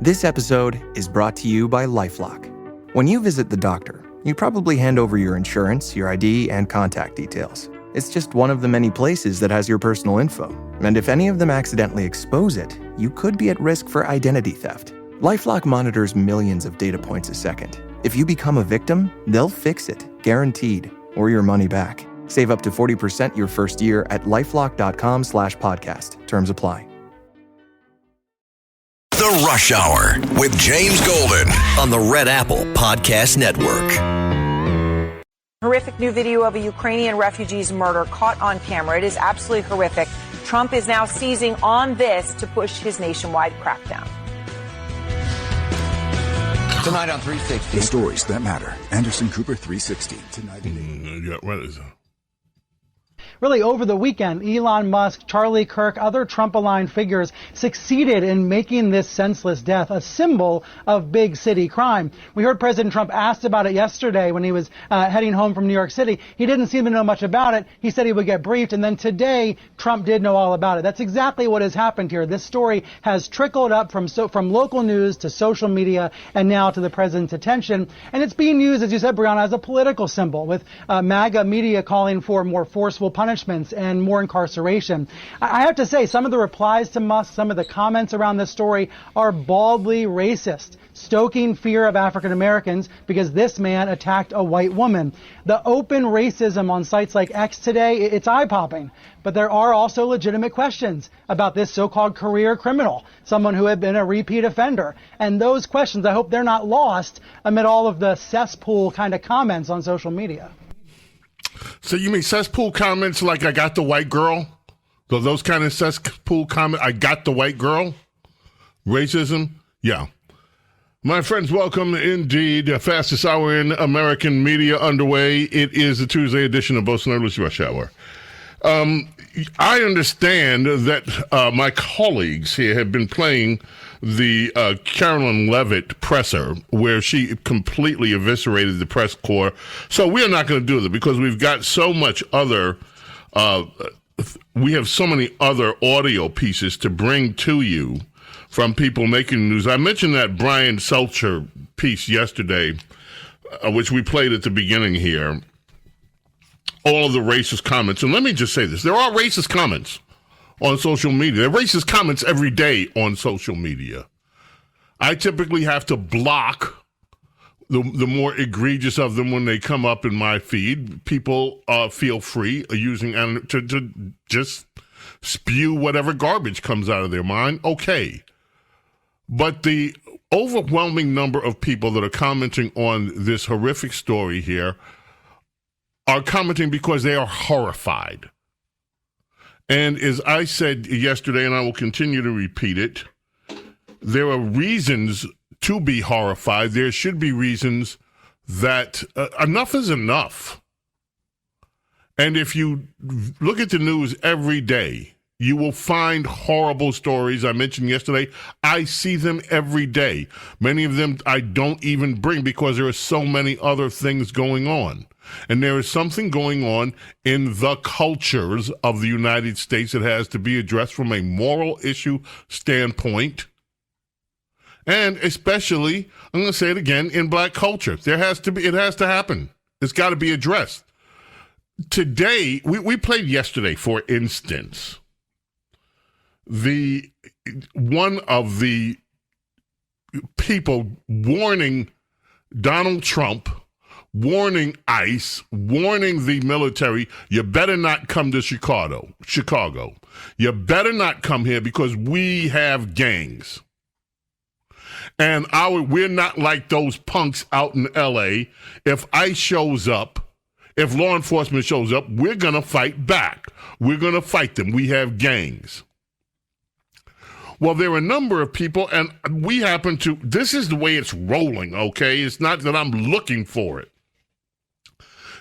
This episode is brought to you by LifeLock. When you visit the doctor, you probably hand over your insurance, your ID, and contact details. It's just one of the many places that has your personal info. And if any of them accidentally expose it, you could be at risk for identity theft. LifeLock monitors millions of data points a second. If you become a victim, they'll fix it, guaranteed, or your money back. Save up to 40% your first year at LifeLock.com/podcast. Terms apply. The Rush Hour with James Golden on the Red Apple Podcast Network. Horrific new video of a Ukrainian refugee's murder caught on camera. It is absolutely horrific. Trump is now seizing on this to push his nationwide crackdown. Tonight on 360. The stories that matter. Anderson Cooper 360. Tonight Really, over the weekend, Elon Musk, Charlie Kirk, other Trump-aligned figures succeeded in making this senseless death a symbol of big city crime. We heard President Trump asked about it yesterday when he was heading home from New York City. He didn't seem to know much about it. He said he would get briefed, and then today, Trump did know all about it. That's exactly what has happened here. This story has trickled up from local news to social media and now to the president's attention. And it's being used, as you said, Brianna, as a political symbol, with MAGA media calling for more forceful punishments and more incarceration. I have to say, some of the replies to Musk, some of the comments around this story are baldly racist, stoking fear of African Americans because this man attacked a white woman. The open racism on sites like X today, it's eye-popping. But there are also legitimate questions about this so-called career criminal, someone who had been a repeat offender. And those questions, I hope they're not lost amid all of the cesspool kind of comments on social media. So you mean cesspool comments like I got the white girl? So those kind of cesspool comments, I got the white girl? Racism? Yeah. My friends, welcome indeed. The fastest hour in American media underway. It is the Tuesday edition of both Snerdley's Rush Hour. I understand that my colleagues here have been playing the Carolyn Levitt presser, where she completely eviscerated the press corps. So we are not going to do that because we've got so much other, we have so many other audio pieces to bring to you from people making news. I mentioned that Brian Seltzer piece yesterday, which we played at the beginning here. All of the racist comments. And let me just say this. There are racist comments on social media. There are racist comments every day on social media. I typically have to block the more egregious of them when they come up in my feed. People feel free using to just spew whatever garbage comes out of their mind. Okay. But the overwhelming number of people that are commenting on this horrific story here are commenting because they are horrified. And as I said yesterday, and I will continue to repeat it, there are reasons to be horrified. There should be reasons that enough is enough. And if you look at the news every day, you will find horrible stories. I mentioned yesterday, I see them every day. Many of them I don't even bring because there are so many other things going on. And there is something going on in the cultures of the United States that has to be addressed from a moral issue standpoint. And especially, I'm going to say it again, in black culture. It has to happen. It's got to be addressed. Today, we played yesterday, for instance, one of the people warning Donald Trump, warning ICE, warning the military, you better not come to Chicago. You better not come here because we have gangs. And we're not like those punks out in L.A. If ICE shows up, if law enforcement shows up, we're going to fight back. We're going to fight them. We have gangs. Well, there are a number of people, and we happen to, this is the way it's rolling, okay? It's not that I'm looking for it.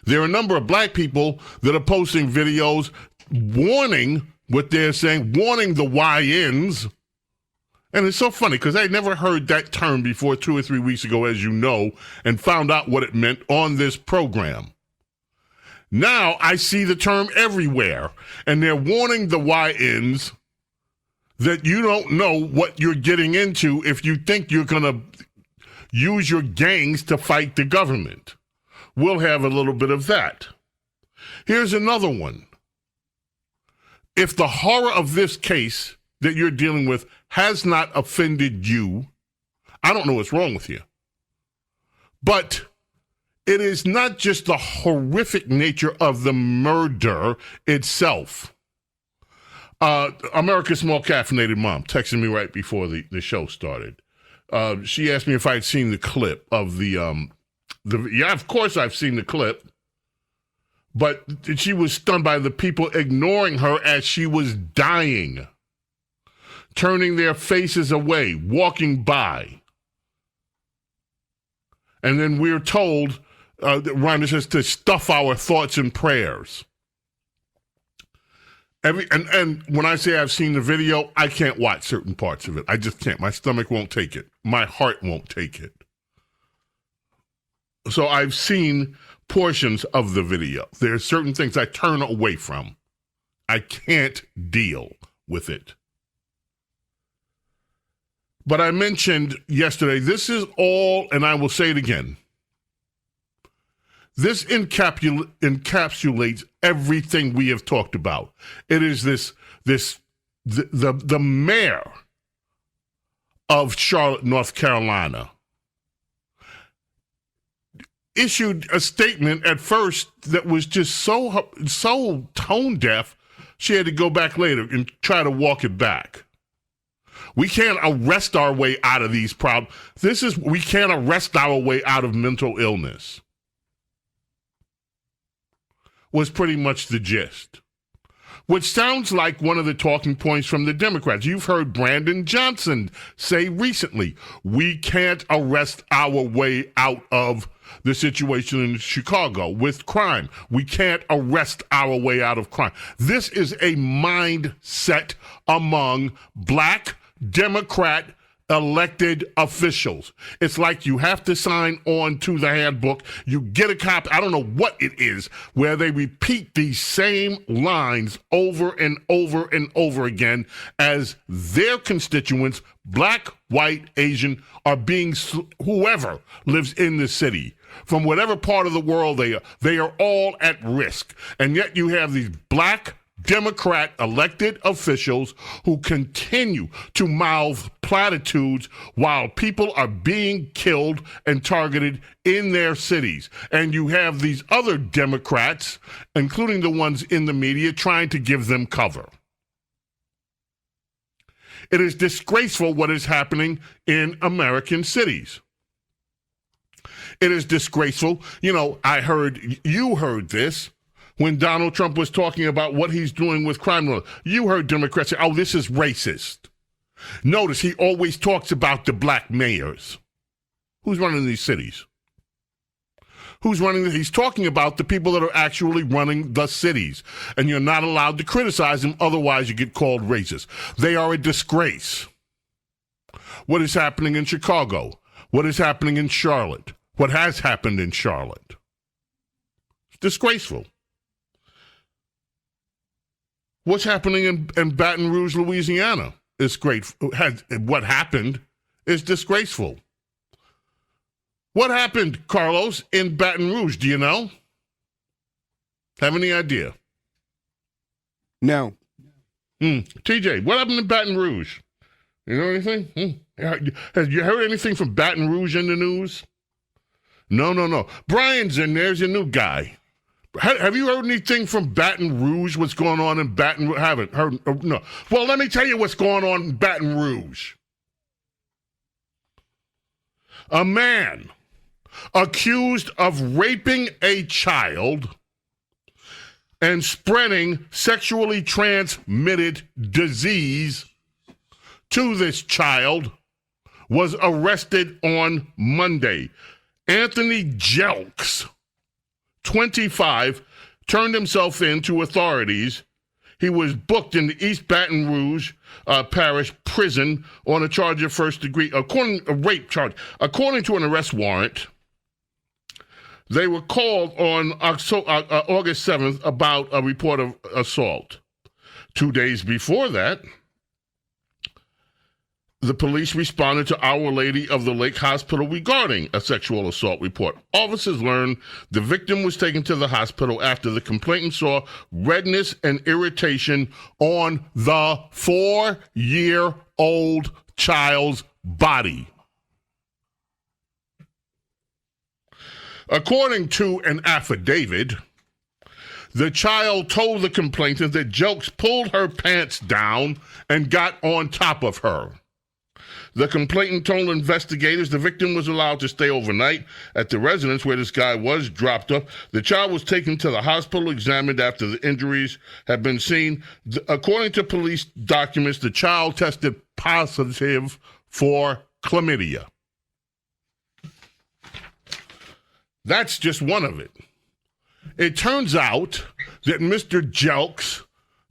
There are a number of black people that are posting videos warning what they're saying, warning the YNs. And it's so funny because I never heard that term before 2 or 3 weeks ago, as you know, and found out what it meant on this program. Now I see the term everywhere, and they're warning the YNs that you don't know what you're getting into if you think you're going to use your gangs to fight the government. We'll have a little bit of that. Here's another one. If the horror of this case that you're dealing with has not offended you, I don't know what's wrong with you. But it is not just the horrific nature of the murder itself. America's Small Caffeinated Mom texted me right before the show started. She asked me if I had seen the clip of yeah, of course I've seen the clip. But she was stunned by the people ignoring her as she was dying, turning their faces away, walking by. And then we're told, Rhonda says, to stuff our thoughts and prayers. And when I say I've seen the video, I can't watch certain parts of it. I just can't. My stomach won't take it. My heart won't take it. So I've seen portions of the video. There are certain things I turn away from. I can't deal with it. But I mentioned yesterday, this is all, and I will say it again, this encapsulates everything we have talked about. It is the mayor of Charlotte, North Carolina, issued a statement at first that was just so tone deaf, she had to go back later and try to walk it back. We can't arrest our way out of these problems. We can't arrest our way out of mental illness. Was pretty much the gist. Which sounds like one of the talking points from the Democrats. You've heard Brandon Johnson say recently, we can't arrest our way out of the situation in Chicago with crime. We can't arrest our way out of crime. This is a mindset among black Democrat elected officials. It's like you have to sign on to the handbook. You get a copy. I don't know what it is, where they repeat these same lines over and over and over again as their constituents, black, white, Asian, are being, whoever lives in the city, from whatever part of the world they are all at risk. And yet you have these black Democrat elected officials who continue to mouth platitudes while people are being killed and targeted in their cities. And you have these other Democrats, including the ones in the media, trying to give them cover. It is disgraceful what is happening in American cities. It is disgraceful. You know, you heard this when Donald Trump was talking about what he's doing with crime. You heard Democrats say, oh, this is racist. Notice he always talks about the black mayors. Who's running these cities? He's talking about the people that are actually running the cities. And you're not allowed to criticize them, otherwise you get called racist. They are a disgrace. What is happening in Chicago? What is happening in Charlotte? What has happened in Charlotte? It's disgraceful. What's happening in Baton Rouge, Louisiana is great. What happened is disgraceful. What happened, Carlos, in Baton Rouge? Do you know? Have any idea? No. TJ, what happened in Baton Rouge? You know anything? Have you heard anything from Baton Rouge in the news? No. Brian's in there. There's your new guy. Have you heard anything from Baton Rouge? What's going on in Baton Rouge? Haven't heard. No. Well, let me tell you what's going on in Baton Rouge. A man accused of raping a child and spreading sexually transmitted disease to this child was arrested on Monday. Anthony Jelks, 25, turned himself in to authorities. He was booked in the East Baton Rouge Parish Prison on a charge of first-degree, a rape charge. According to an arrest warrant, they were called on August 7th about a report of assault. 2 days before that, the police responded to Our Lady of the Lake Hospital regarding a sexual assault report. Officers learned the victim was taken to the hospital after the complainant saw redness and irritation on the 4-year-old child's body. According to an affidavit, the child told the complainant that Jelks pulled her pants down and got on top of her. The complainant told investigators the victim was allowed to stay overnight at the residence where this guy was dropped off. The child was taken to the hospital, examined after the injuries had been seen. According to police documents, the child tested positive for chlamydia. That's just one of it. It turns out that Mr. Jelks,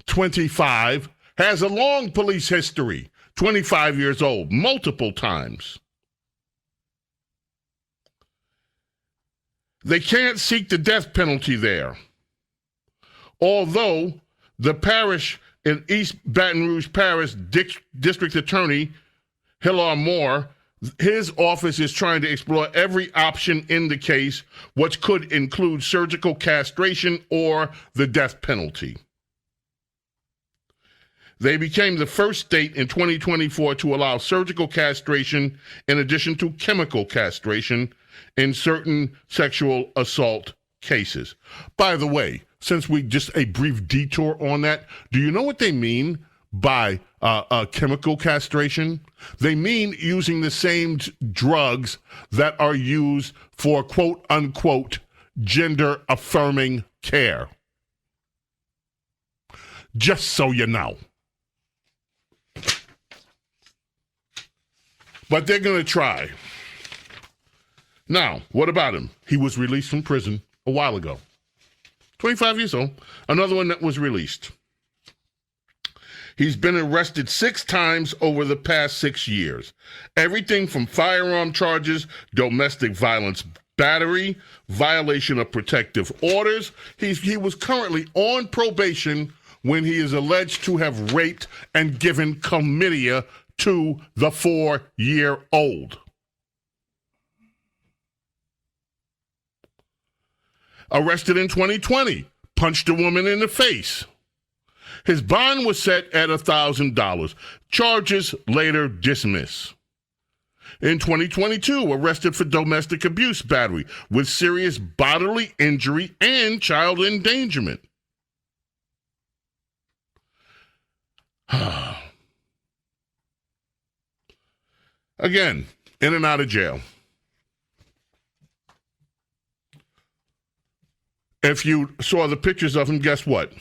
25, has a long police history. 25 years old, multiple times. They can't seek the death penalty there. Although the parish in East Baton Rouge Parish District Attorney, Hilar Moore, his office is trying to explore every option in the case, which could include surgical castration or the death penalty. They became the first state in 2024 to allow surgical castration in addition to chemical castration in certain sexual assault cases. By the way, since we just a brief detour on that, do you know what they mean by chemical castration? They mean using the same drugs that are used for quote unquote gender affirming care. Just so you know. But they're going to try. Now, what about him? He was released from prison a while ago. 25 years old. Another one that was released. He's been arrested 6 times over the past 6 years. Everything from firearm charges, domestic violence, battery, violation of protective orders. He was currently on probation when he is alleged to have raped and given chlamydia to the 4-year-old. Arrested in 2020, punched a woman in the face. His bond was set at $1,000. Charges later dismissed. In 2022, arrested for domestic abuse battery with serious bodily injury and child endangerment. Again, in and out of jail. If you saw the pictures of him, guess what?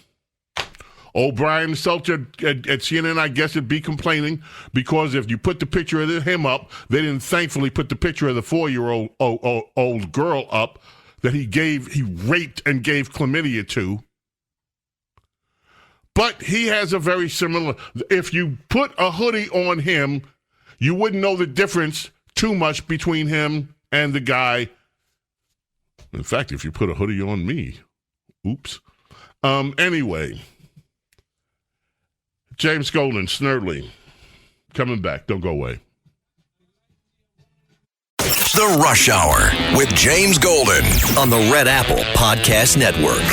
Brian Seltzer at CNN, I guess, would be complaining because if you put the picture of him up, they didn't thankfully put the picture of the 4-year-old girl up that he raped and gave chlamydia to. But he has a very similar, if you put a hoodie on him, you wouldn't know the difference too much between him and the guy. In fact, if you put a hoodie on me, oops. Anyway, James Golden, Snerdley, coming back. Don't go away. The Rush Hour with James Golden on the Red Apple Podcast Network.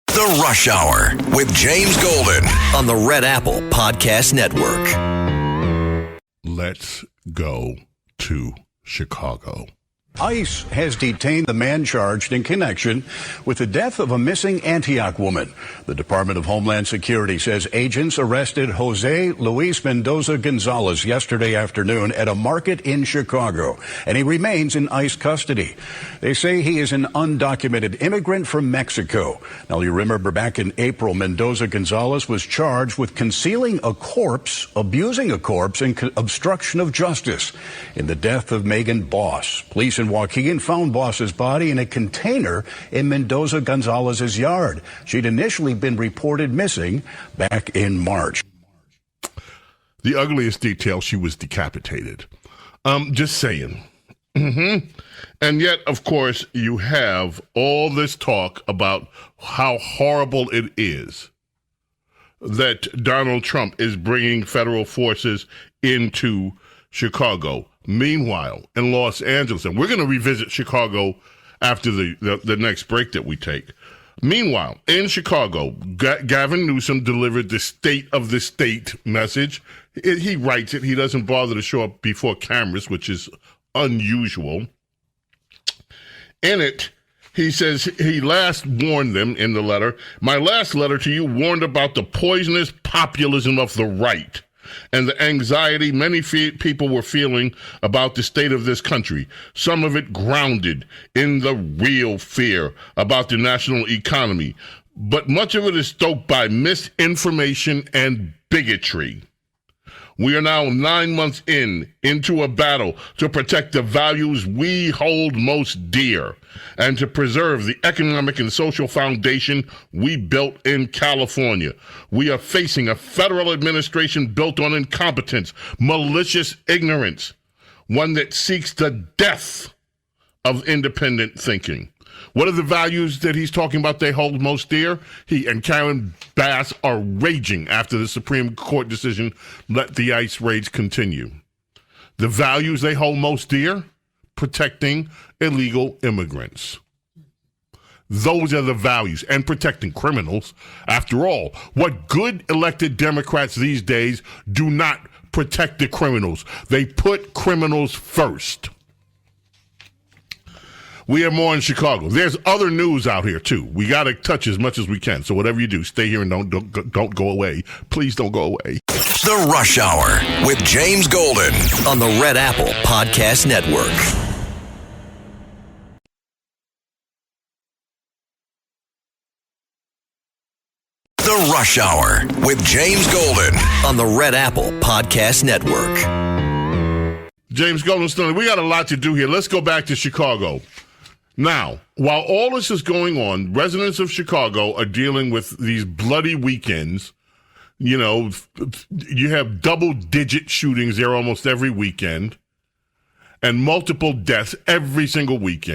The Rush Hour with James Golden on the Red Apple Podcast Network. Let's go to Chicago. ICE has detained the man charged in connection with the death of a missing Antioch woman. The Department of Homeland Security says agents arrested Jose Luis Mendoza Gonzalez yesterday afternoon at a market in Chicago, and he remains in ICE custody. They say he is an undocumented immigrant from Mexico. Now, you remember back in April, Mendoza Gonzalez was charged with concealing a corpse, abusing a corpse, and obstruction of justice in the death of Megan Boss. Police in Waukegan found Boss's body in a container in Mendoza Gonzalez's yard. She'd initially been reported missing back in March. The ugliest detail, she was decapitated. Just saying. And yet, of course, you have all this talk about how horrible it is that Donald Trump is bringing federal forces into Chicago. Meanwhile, in Los Angeles, and we're going to revisit Chicago after the next break that we take. Meanwhile, in Chicago, Gavin Newsom delivered the State of the State message. He writes it. He doesn't bother to show up before cameras, which is unusual. In it, he says he last warned them in the letter. My last letter to you warned about the poisonous populism of the right and the anxiety many people were feeling about the state of this country, some of it grounded in the real fear about the national economy. But much of it is stoked by misinformation and bigotry. We are now 9 months into a battle to protect the values we hold most dear and to preserve the economic and social foundation we built in California. We are facing a federal administration built on incompetence, malicious ignorance, one that seeks the death of independent thinking. What are the values that he's talking about they hold most dear? He and Karen Bass are raging after the Supreme Court decision let the ICE raids continue. The values they hold most dear? Protecting illegal immigrants. Those are the values, and protecting criminals. After all, what good elected Democrats these days do not protect the criminals. They put criminals first. We have more in Chicago. There's other news out here, too. We got to touch as much as we can. So whatever you do, stay here and don't go away. Please don't go away. The Rush Hour with James Golden on the Red Apple Podcast Network. The Rush Hour with James Golden on the Red Apple Podcast Network. James Golden, Snerdley, we got a lot to do here. Let's go back to Chicago. Now, while all this is going on, residents of Chicago are dealing with these bloody weekends. You know, you have double-digit shootings there almost every weekend and multiple deaths every single week.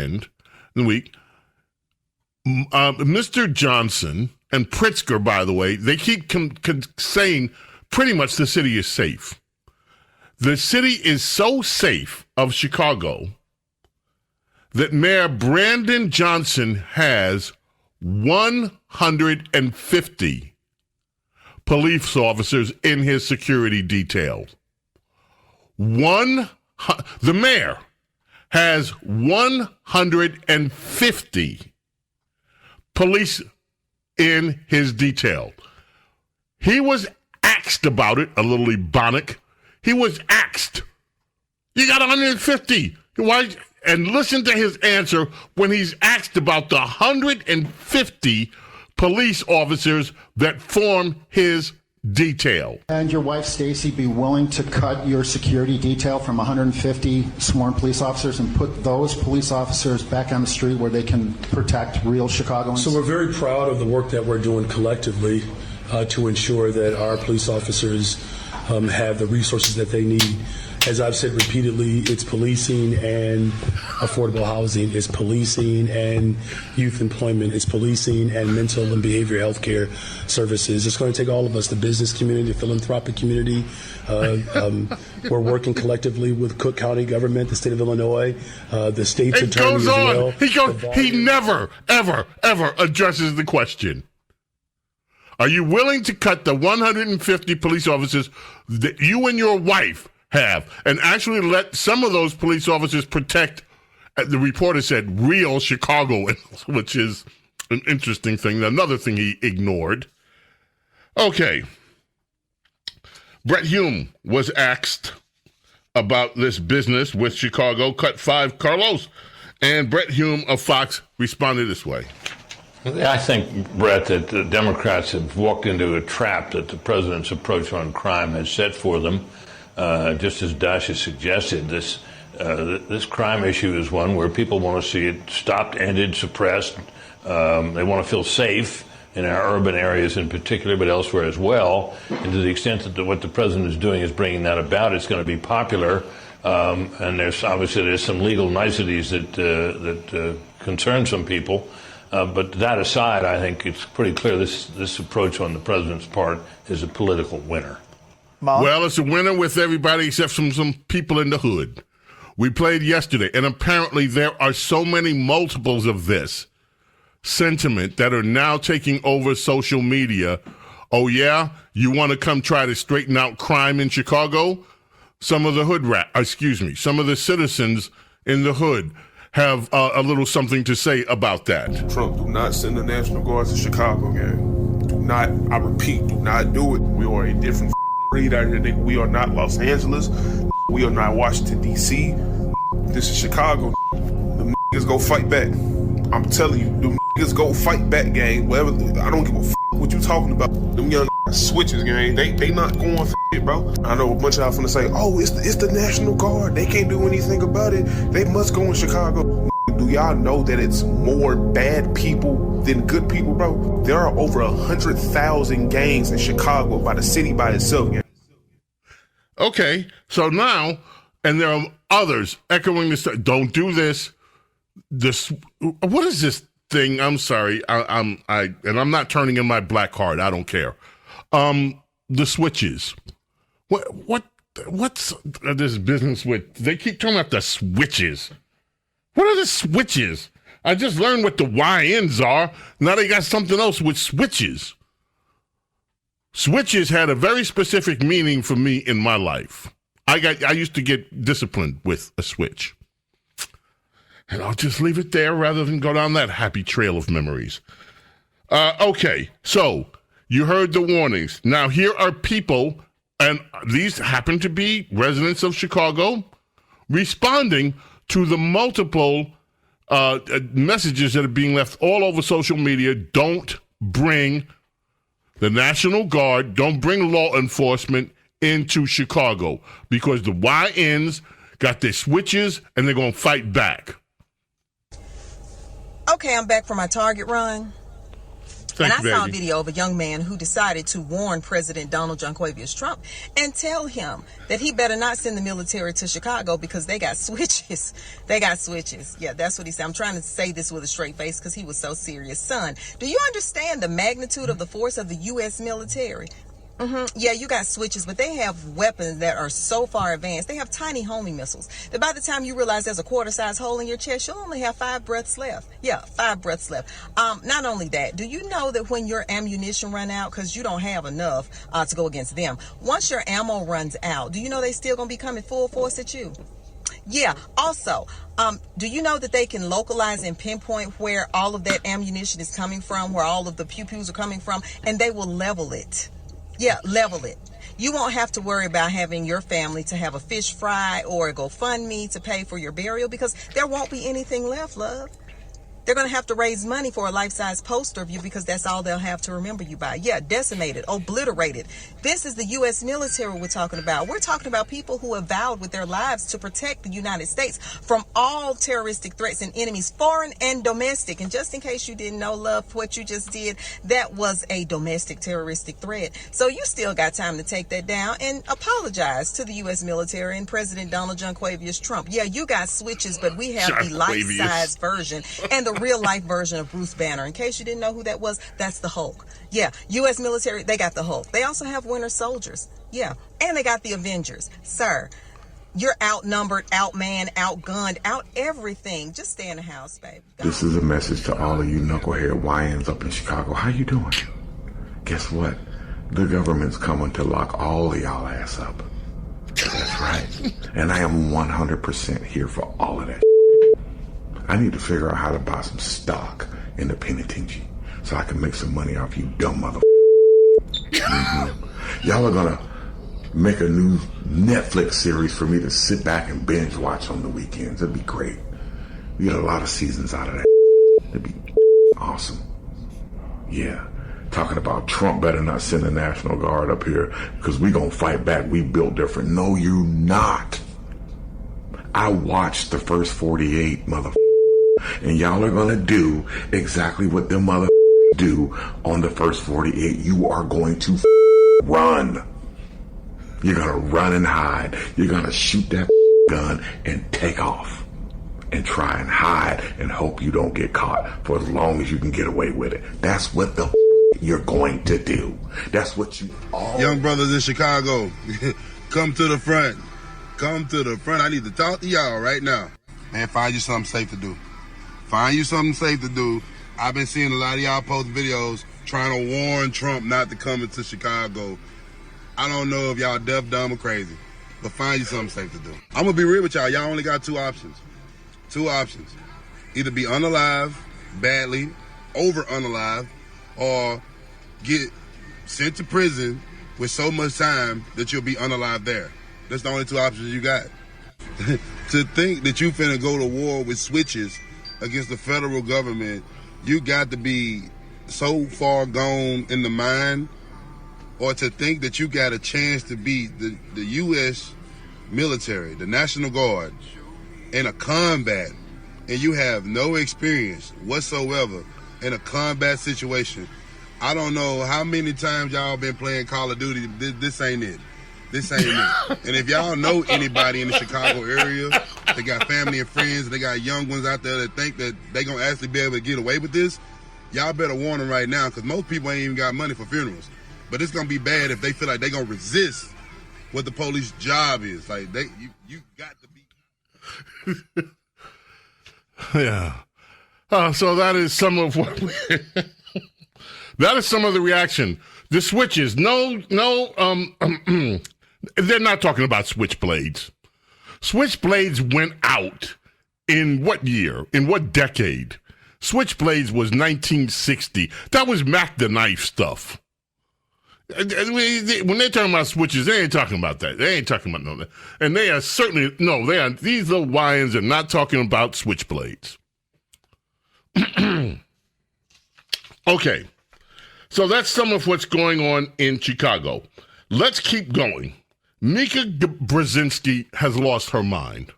Mr. Johnson and Pritzker, by the way, they keep saying pretty much the city is safe. The city is so safe of Chicago that Mayor Brandon Johnson has 150 police officers in his security detail. The mayor has 150 police in his detail. He was asked about it, a little ebonic. He was asked, you got 150. Why? And listen to his answer when he's asked about the 150 police officers that form his detail. And your wife, Stacy, be willing to cut your security detail from 150 sworn police officers and put those police officers back on the street where they can protect real Chicagoans? So we're very proud of the work that we're doing collectively to ensure that our police officers have the resources that they need. As I've said repeatedly, it's policing and affordable housing, it's policing and youth employment, it's policing and mental and behavioral health care services. It's going to take all of us, the business community, the philanthropic community. We're working collectively with Cook County government, the state of Illinois, the state's attorney as well. He never, ever, ever addresses the question. Are you willing to cut the 150 police officers that you and your wife have and actually let some of those police officers protect, the reporter said, real Chicagoans, which is an interesting thing. Another thing he ignored. Okay. Brett Hume was asked about this business with Chicago, cut 5 Carlos. And Brett Hume of Fox responded this way. I think, Brett, that the Democrats have walked into a trap that the president's approach on crime has set for them. Just as Dash has suggested, this crime issue is one where people want to see it stopped, ended, suppressed. They want to feel safe in our urban areas in particular, but elsewhere as well. And to the extent that what the president is doing is bringing that about, it's going to be popular And there's some legal niceties that concern some people. But that aside, I think it's pretty clear this approach on the president's part is a political winner. Well, it's a winner with everybody except from some people in the hood. We played yesterday, and apparently there are so many multiples of this sentiment that are now taking over social media. Oh, yeah? You want to come try to straighten out crime in Chicago? Some of the some of the citizens in the hood have a little something to say about that. Trump, do not send the National Guard to Chicago, gang. Do not, I repeat, do not do it. We are a different breed out here, nigga. We are not Los Angeles. We are not Washington, D.C. This is Chicago. The niggas go fight back. I'm telling you, the niggas go fight back, gang. Whatever, I don't give a what you talking about. Them young switches, gang. They not going for it, bro. I know a bunch of y'all finna say, oh, it's the National Guard. They can't do anything about it. They must go in Chicago. Do y'all know that it's more bad people than good people, bro? There are over 100,000 gangs in Chicago by the city by itself, gang. Okay, so now, and there are others echoing this. Don't do this. What is this thing? I'm sorry. I'm not turning in my black card. I don't care. The switches. What's this business with? They keep talking about the switches. What are the switches? I just learned what the YNs are. Now they got something else with switches. Switches had a very specific meaning for me in my life. I used to get disciplined with a switch. And I'll just leave it there rather than go down that happy trail of memories. Okay, so you heard the warnings. Now here are people, and these happen to be residents of Chicago, responding to the multiple messages that are being left all over social media. Don't bring the National Guard, don't bring law enforcement into Chicago because the YNs got their switches and they're going to fight back. Okay, I'm back from my Target run. And I saw a video of a young man who decided to warn President Donald Junquavius Trump and tell him that he better not send the military to Chicago because they got switches. They got switches. Yeah, that's what he said. I'm trying to say this with a straight face because he was so serious. Son, do you understand the magnitude of the force of the U.S. military? Yeah, you got switches, but they have weapons that are so far advanced. They have tiny homing missiles that by the time you realize there's a quarter-size hole in your chest, you'll only have 5 breaths left. Yeah, 5 breaths left. Not only that, do you know that when your ammunition run out, because you don't have enough to go against them, once your ammo runs out, do you know they still going to be coming full force at you? Yeah. Also, do you know that they can localize and pinpoint where all of that ammunition is coming from, where all of the pew-pews are coming from, and they will level it. Yeah, level it. You won't have to worry about having your family to have a fish fry or a GoFundMe to pay for your burial because there won't be anything left, love. They're going to have to raise money for a life-size poster of you because that's all they'll have to remember you by. Yeah, decimated, obliterated. This is the U.S. military we're talking about. We're talking about people who have vowed with their lives to protect the United States from all terroristic threats and enemies, foreign and domestic. And just in case you didn't know, love, what you just did, that was a domestic terroristic threat. So you still got time to take that down and apologize to the U.S. military and President Donald Junquavius Trump. Yeah, you got switches, but we have the life-size version and the real-life version of Bruce Banner. In case you didn't know who that was, that's the Hulk. Yeah, U.S. military, they got the Hulk. They also have Winter Soldiers. Yeah, and they got the Avengers. Sir, you're outnumbered, outmanned, outgunned, out everything. Just stay in the house, baby. This is a message to all of you knucklehead YNs up in Chicago. How you doing? Guess what? The government's coming to lock all of y'all ass up. That's right. And I am 100% here for all of that. I need to figure out how to buy some stock in the penitentiary so I can make some money off you dumb motherfuckers. Y'all are gonna make a new Netflix series for me to sit back and binge watch on the weekends. It'd be great. We get a lot of seasons out of that. It'd be awesome. Yeah. Talking about Trump better not send the National Guard up here because we gonna fight back. We built different. No, you not. I watched the first 48 motherfuckers. And y'all are gonna do exactly what them mother do on the first 48. You are going to run. You're gonna run and hide. You're gonna shoot that gun and take off and try and hide and hope you don't get caught for as long as you can get away with it. That's what the you're going to do. That's what you all... Young brothers in Chicago, come to the front. Come to the front. I need to talk to y'all right now. Man, find you something safe to do. Find you something safe to do. I've been seeing a lot of y'all post videos trying to warn Trump not to come into Chicago. I don't know if y'all deaf, dumb, or crazy, but find you something safe to do. I'm going to be real with y'all. Y'all only got two options. Two options. Either be unalive, badly, over unalive, or get sent to prison with so much time that you'll be unalive there. That's the only two options you got. To think that you finna go to war with switches against the federal government, you got to be so far gone in the mind, or to think that you got a chance to beat the U.S. military, the National Guard, in a combat, and you have no experience whatsoever in a combat situation. I don't know how many times y'all been playing Call of Duty. This ain't it. This ain't it. And if y'all know anybody in the Chicago area, they got family and friends, they got young ones out there that think that they gonna actually be able to get away with this, y'all better warn them right now, because most people ain't even got money for funerals. But it's gonna be bad if they feel like they gonna resist what the police job is. Like you got to be. Yeah. So that is some of what that is some of the reaction. The switches. No, they're not talking about switchblades. Switchblades went out in what year? In what decade? Switchblades was 1960. That was Mac the Knife stuff. When they're talking about switches, they ain't talking about that. They ain't talking about that. And they are certainly, no, they are, these little lions are not talking about switchblades. Okay. So that's some of what's going on in Chicago. Let's keep going. Mika Brzezinski has lost her mind.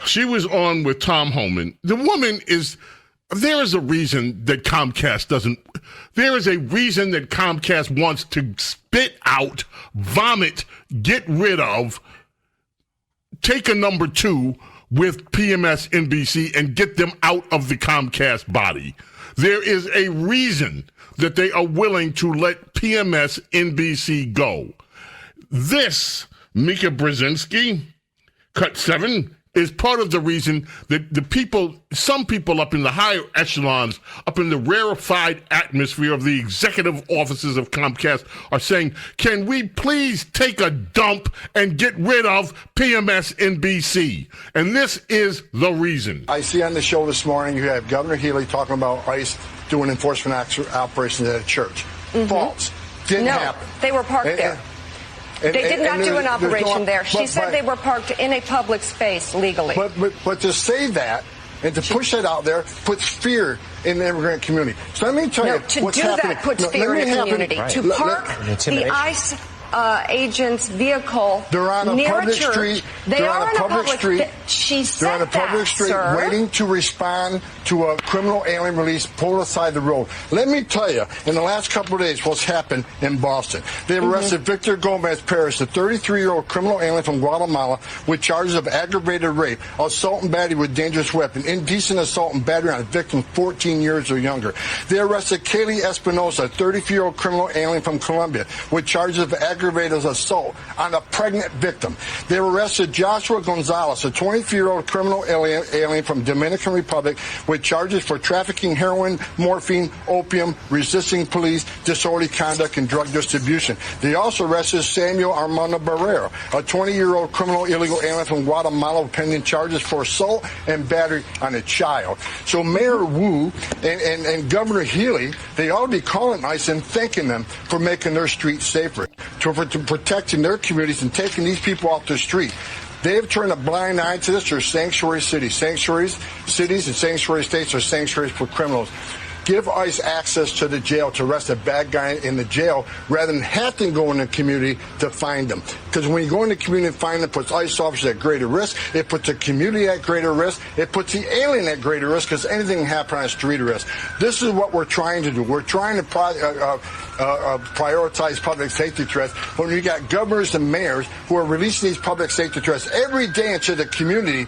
She was on with Tom Homan. The woman is... There is a reason that Comcast wants to spit out, vomit, get rid of, take a number 2 with PMS NBC and get them out of the Comcast body. There is a reason that they are willing to let PMS NBC go. This, Mika Brzezinski, Cut 7, is part of the reason that some people up in the higher echelons, up in the rarefied atmosphere of the executive offices of Comcast are saying, can we please take a dump and get rid of PMS NBC? And this is the reason. I see on the show this morning you have Governor Healy talking about ICE doing enforcement operations at a church. False. Didn't happen. They were parked there. They did not do an operation there. She said they were parked in a public space legally. But to say that and to push that out there puts fear in the immigrant community. So let me tell you what's happening. To do that puts fear in the community. Right. To park the ICE agent's vehicle they're on a near public a church. Street. They're on a public street. She said they're on a public street, sir. waiting to respond to a criminal alien release pulled aside the road. Let me tell you, in the last couple of days, what's happened in Boston. They've arrested Victor Gomez Perez, a 33-year-old criminal alien from Guatemala, with charges of aggravated rape, assault and battery with dangerous weapon, indecent assault and battery on a victim 14 years or younger. They arrested Kaylee Espinosa, a 34-year-old criminal alien from Colombia, with charges of aggravated assault on a pregnant victim. They arrested Joshua Gonzalez, a 23-year-old criminal alien from Dominican Republic, with charges for trafficking heroin, morphine, opium, resisting police, disorderly conduct, and drug distribution. They also arrested Samuel Armando Barrera, a 20-year-old criminal illegal alien from Guatemala, pending charges for assault and battery on a child. So Mayor Wu and Governor Healy, they ought to be calling ICE and thanking them for making their streets safer, for protecting their communities and taking these people off the street. They have turned a blind eye to this. They're sanctuary cities. Sanctuary cities and sanctuary states are sanctuaries for criminals. give ICE access to the jail to arrest a bad guy in the jail rather than have to go in the community to find them. Because when you go in the community and find them, it puts ICE officers at greater risk. It puts the community at greater risk. It puts the alien at greater risk because anything can happen on a street arrest. This is what we're trying to do. We're trying to prioritize public safety threats when you got governors and mayors who are releasing these public safety threats every day into the community.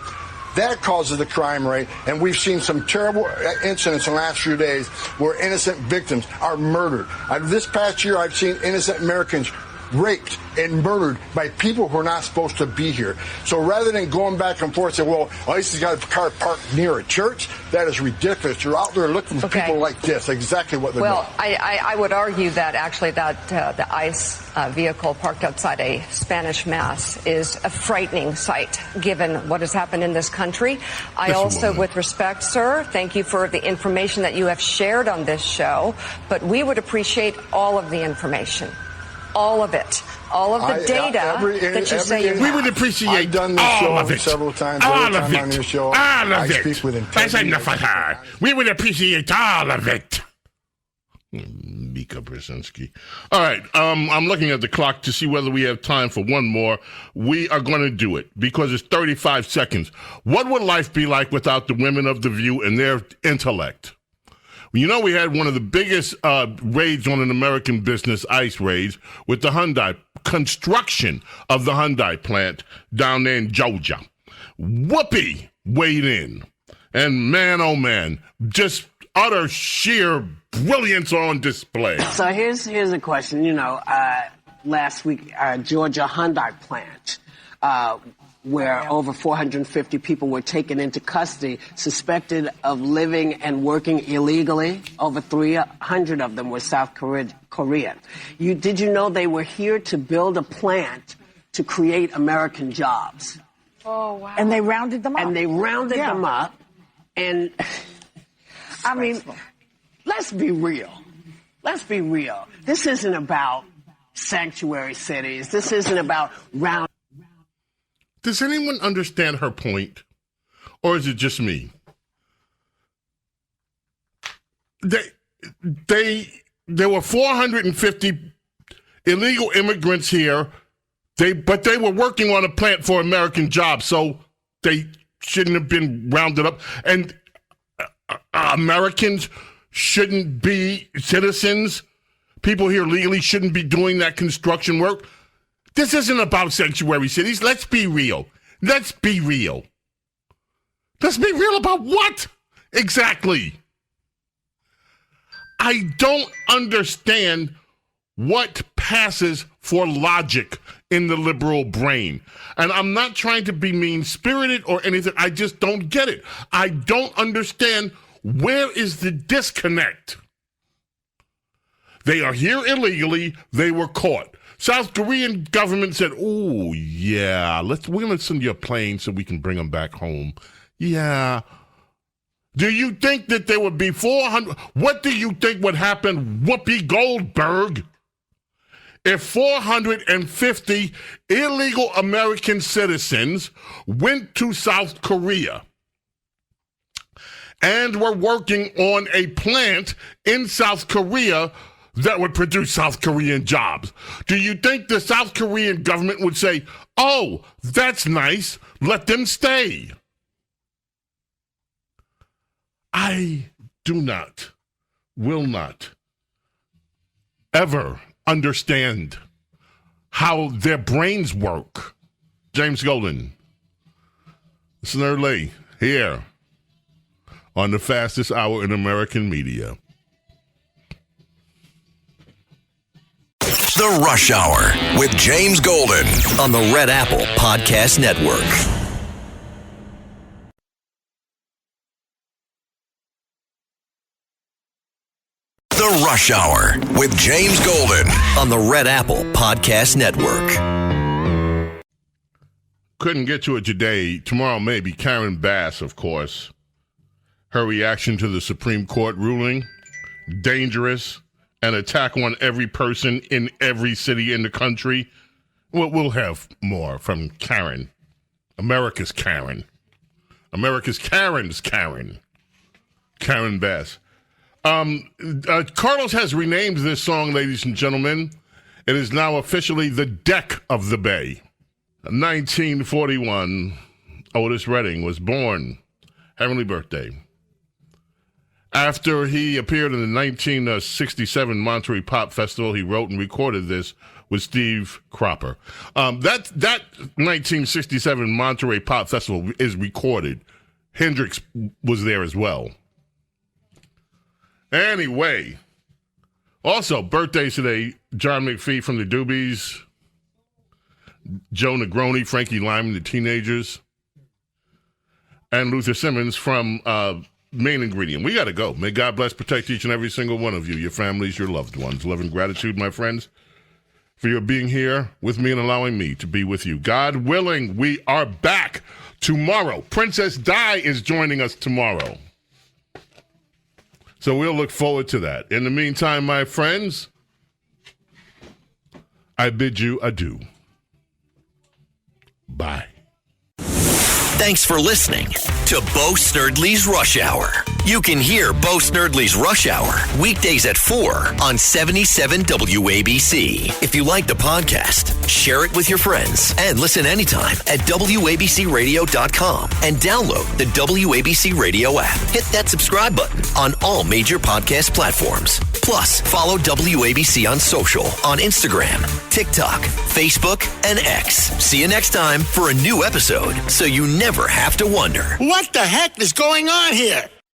That causes the crime rate, and we've seen some terrible incidents in the last few days where innocent victims are murdered. This past year, I've seen innocent Americans raped and murdered by people who are not supposed to be here. So rather than going back and forth and say, well, ICE has got a car parked near a church, that is ridiculous. You're out there looking for people like this, exactly what they're doing. Well, I would argue that actually that the ICE vehicle parked outside a Spanish mass is a frightening sight, given what has happened in this country. I also, with respect, sir, thank you for the information that you have shared on this show, but we would appreciate all of the information. All of it. All of the data that you say you have. We would appreciate I've done this all show of it. Several times. All of on your show, all I of it. speak with That's integrity. enough of her. We would appreciate all of it. Mika Brzezinski. All right, I'm looking at the clock to see whether we have time for one more. We are going to do it because it's 35 seconds. What would life be like without the women of The View and their intellect? You know, we had one of the biggest raids on an American business, ICE raids, with the Hyundai construction of the Hyundai plant down there in Georgia. Whoopi weighed in. And man, oh man, just utter sheer brilliance on display. So here's a question. You know, last week, Georgia Hyundai plant, where over 450 people were taken into custody, suspected of living and working illegally. Over 300 of them were South Korean. Did you know they were here to build a plant to create American jobs? Oh, wow. And they rounded them up. Them up. And, I mean, let's be real. This isn't about sanctuary cities. This isn't about round. Does anyone understand her point? Or is it just me? There were 450 illegal immigrants here, but they were working on a plant for American jobs, so they shouldn't have been rounded up. And Americans shouldn't be citizens. People here legally shouldn't be doing that construction work. This isn't about sanctuary cities. Let's be real. Let's be real about what? Exactly. I don't understand what passes for logic in the liberal brain. And I'm not trying to be mean-spirited or anything. I just don't get it. I don't understand where is the disconnect. They are here illegally. They were caught. South Korean government said, oh, yeah, we're going to send you a plane so we can bring them back home. Yeah. Do you think that there would be 400? What do you think would happen, Whoopi Goldberg, if 450 illegal American citizens went to South Korea and were working on a plant in South Korea that would produce South Korean jobs? Do you think the South Korean government would say, oh, that's nice, let them stay? I will not ever understand how their brains work. James Golden, Snerdley, here on the fastest hour in American media. The Rush Hour with James Golden on the Red Apple Podcast Network. The Rush Hour with James Golden on the Red Apple Podcast Network. Couldn't get to it today. Tomorrow, maybe. Karen Bass, of course. Her reaction to the Supreme Court ruling, dangerous, an attack on every person in every city in the country. We'll have more from Karen. America's Karen. America's Karen's Karen. Karen Bass. Carlos has renamed this song, ladies and gentlemen. It is now officially The Deck of the Bay. 1941, Otis Redding was born. Heavenly birthday. After he appeared in the 1967 Monterey Pop Festival, he wrote and recorded this with Steve Cropper. That 1967 Monterey Pop Festival is recorded. Hendrix was there as well. Anyway, also birthdays today, John McPhee from the Doobies, Joe Negroni, Frankie Lyman, the Teenagers, and Luther Simmons from Main Ingredient. We got to go. May God bless, protect each and every single one of you, your families, your loved ones. Love and gratitude, my friends, for your being here with me and allowing me to be with you. God willing, we are back tomorrow. Princess Di is joining us tomorrow. So we'll look forward to that. In the meantime, my friends, I bid you adieu. Bye. Thanks for listening to Bo Snerdley's Rush Hour. You can hear Bo Snerdley's Rush Hour weekdays at 4 on 77 WABC. If you like the podcast, share it with your friends and listen anytime at WABCRadio.com and download the WABC Radio app. Hit that subscribe button on all major podcast platforms. Plus, follow WABC on social on Instagram, TikTok, Facebook, and X. See you next time for a new episode so you never have to wonder. What the heck is going on here?